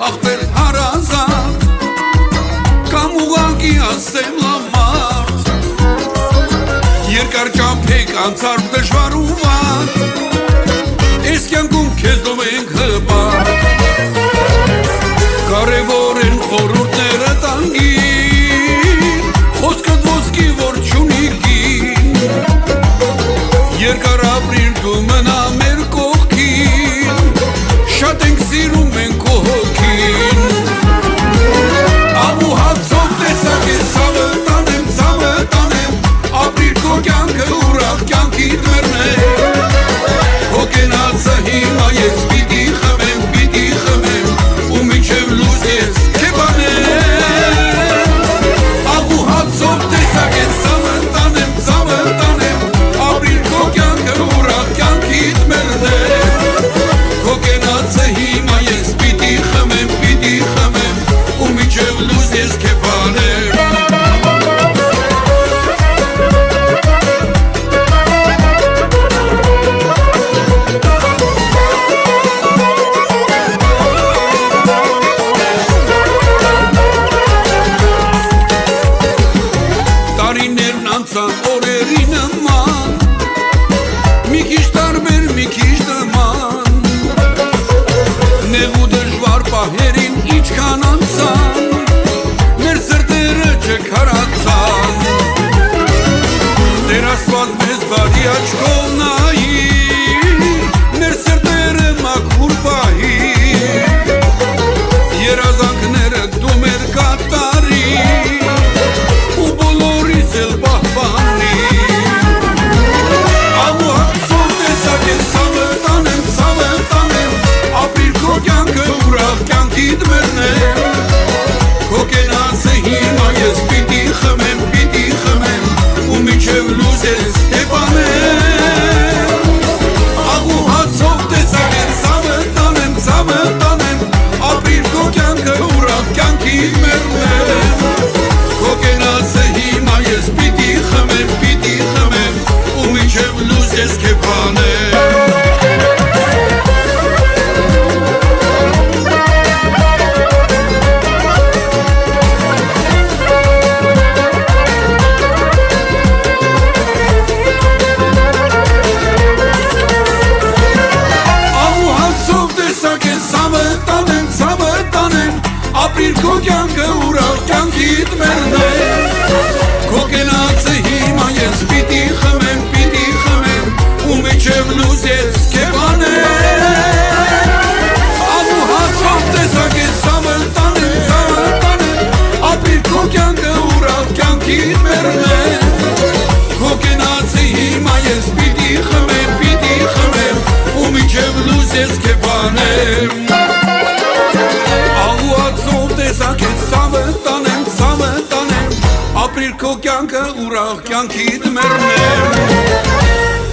Ախպեր հարազատ կամ ուղղակի ասեմ լամարդ երկար ճամփեք անցարդ դժվար ու վատ այս կյանքում քեզ դով ենք հպարտ կարևոր են խորհուրդները տանգին խոսքդ ոսկի որ չունի կին երկար ապրիր դու մնա մեր կողքին շատ ենք սիրում մենք քո հոգին Աղու հացով տեսակ է ցավը տանեմ ապրիր քո կյանքը ուրախ կյանքիդ մեռնեմ քո կենացը հիմա ես պիտի խմեմ ու մինչև լույս ես քեբանեմ Աղու հացով տեսակ է ցավը տանեմ ապրիր քո կյանքը ուրախ կյանքիդ մեռնեմ քո կենացը հիմա ես պիտի խմեմ ու մինչև լույս ես քեբանեմ Տարիներն անցան օրերի նման մի քիչ տարբեր մի քիչ նման Նեղ ու դժվար պահերին իչքան անցան մեր սրտերը չքարացան Տեր Աստված մեզ բարի աչքով նայի մեր սրտերը մաքուր պահի երազանքները դու մեր կատարի ու բոլորիս էլ պահպանի Աղու հացով տեսակ է ցավը տանեմ ապրիր քո կյանքը ուրախ կյանքիդ մեռնեմ քո կենացը հիմա ես պիտի խմեմ ու մինչև լույս ես քեբանեմ Աղու հացով տեսակ է ցավը տանեմ ապրիր քո կյանքը ուրախ կյանքիդ մեռնեմ քո կենացը հիմա ես պիտի խմեմ ու մինչև լույս ես քեբանեմ Ապրիր քո կյանքը ուրախ կյանքիդ մեռնեմ քո կենացը հիմա ես պիտի խմեմ ու մինչև լույս ես քեբանեմ Աղու հացով տեսակ է ցավը տանեմ ապրիր քո կյանքը ուրախ կյանքիդ մեռնեմ քո կենացը հիմա ես պիտի խմեմ ու մինչև լույս ես քեբանեմ տեսակ է ցավը տանեմ ապրիր քո կյանքը ուրախ կյանքիդ մեռնեմ